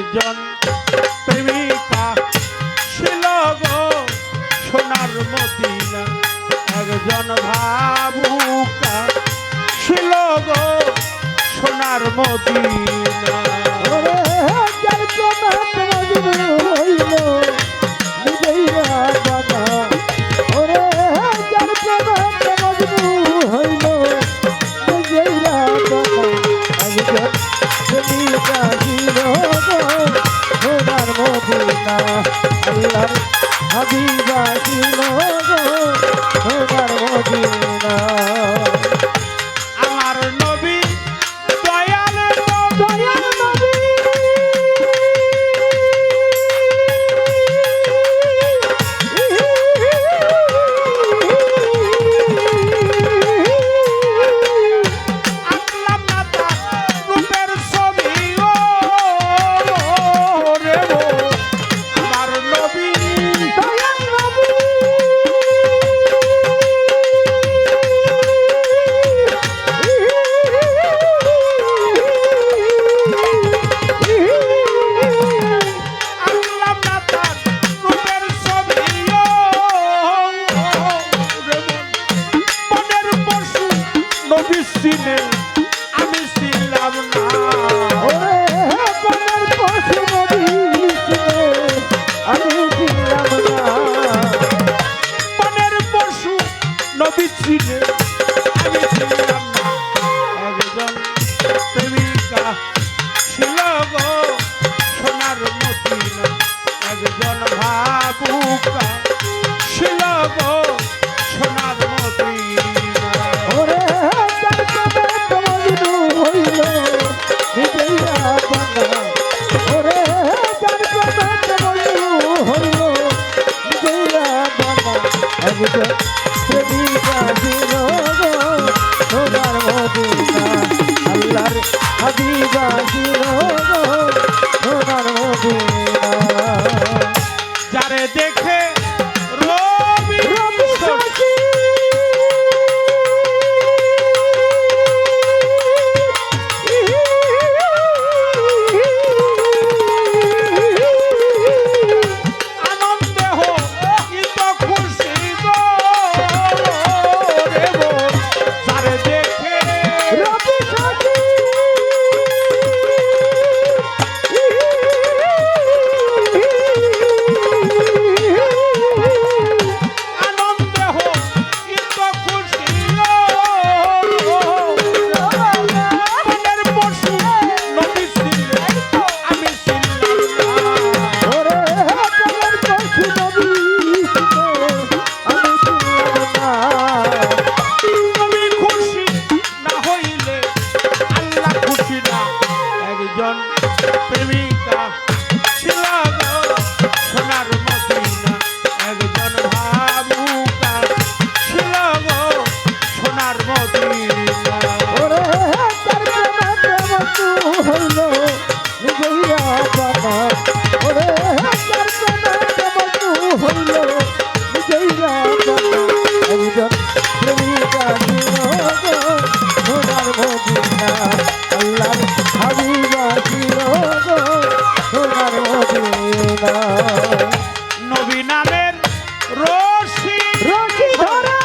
একজন প্রেমিকা ছিল গো সোনার মদিনা, একজন ভাবুকা ছিল গো সোনার মদিনা। যার প্রেমে মজনু হইল নিজেই রাধা, ওরে যার প্রেমে মজনু হইল নিজেই রাধা, একজন প্রেমিকা ছিল গো সোনার মদিনা, আল্লাহর হাবিবা ছিল গো সোনার মদিনা। আমার নবী দয়াল দয়াল নবী আল্লাহ মাতা রূপের ছবি ও রে ও আমার নবী দয়াল নবী আল্লাহ মাতা রূপের ছবি ও রে মনের পশু নবী সিনে আমি ছিলাম না। ওরে কোনের পশু নবী ছিলে আমি ছিলাম না, মনের পশু নবী ছিনে আমি ছিলাম না। একজন প্রেমিকা ছিল গো সোনার মদিনা, একজন ভাবুকা ছিল গো সোনার মদিনা। ওরে যার প্রেমে মজনু হইল নিজেই রাধা, ওরে যার প্রেমে মজনু হইল নিজেই রাধা, একজন প্রেমিকা ছিল গো সোনার মদিনা, আল্লাহর হাবিবা ছিল গো সোনার মদিনা। যারে দেখে রবি রবি সাথী আনন্দে হইত খুশি গো রে গো, যারে দেখে রবি সাথী আনন্দে হইত খুশি গো, মনের পশু নবী ছিলে আমি ছিলাম না। ওরে প্রেমের পশু নবী ছিলে আমি ছিলাম না, তুমি খুশি না হইলে আল্লাহ খুশি না। একজন প্রেমিকা ছিল গো সোনার মদিনা, একজন ভাবুকা ছিল গো সোনার মদিনা। ওরে তার প্রেমে মজনু হইল নিজেই রাধা, ওরে তার প্রেমে মজনু হইল নিজেই রাধা, একজন প্রেমিকা ছিল গো সোনার মদিনা, আল্লাহর হাবিবা ছিল গো সোনার মদিনা। নবী নামের রশি রশি ধরে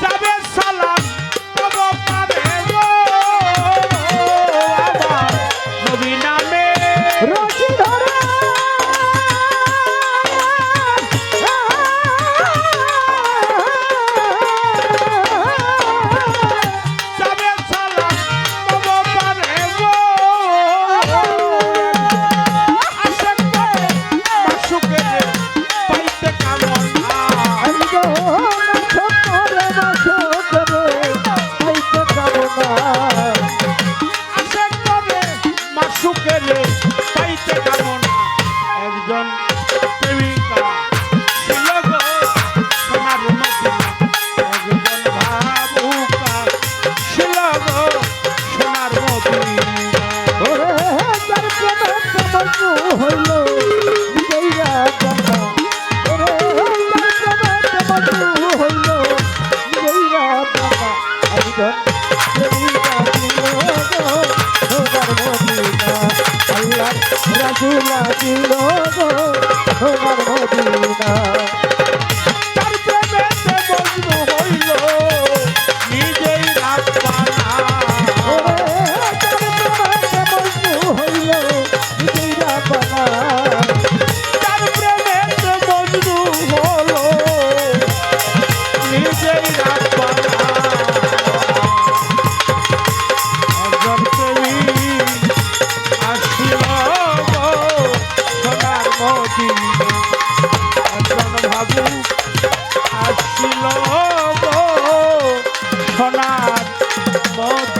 যাবে সালাম তব পার একজন প্রেমিক আসিল গো তোমার মদিনা আল্লাহ রাসূল আসিল গো তোমার মদিনা তার প্রেমেতে মজনু হইল নিজেই রাব্বানা ওরে তার প্রেমে মজনু হইল নিজেই রাব্বানা তার প্রেমেতে মজনু হলো নিজেই রাব্বানা একজন প্রেমিক আসিল গো সোনার মদিনা একজন ভাবুক আসিল গো সোনার মদিনা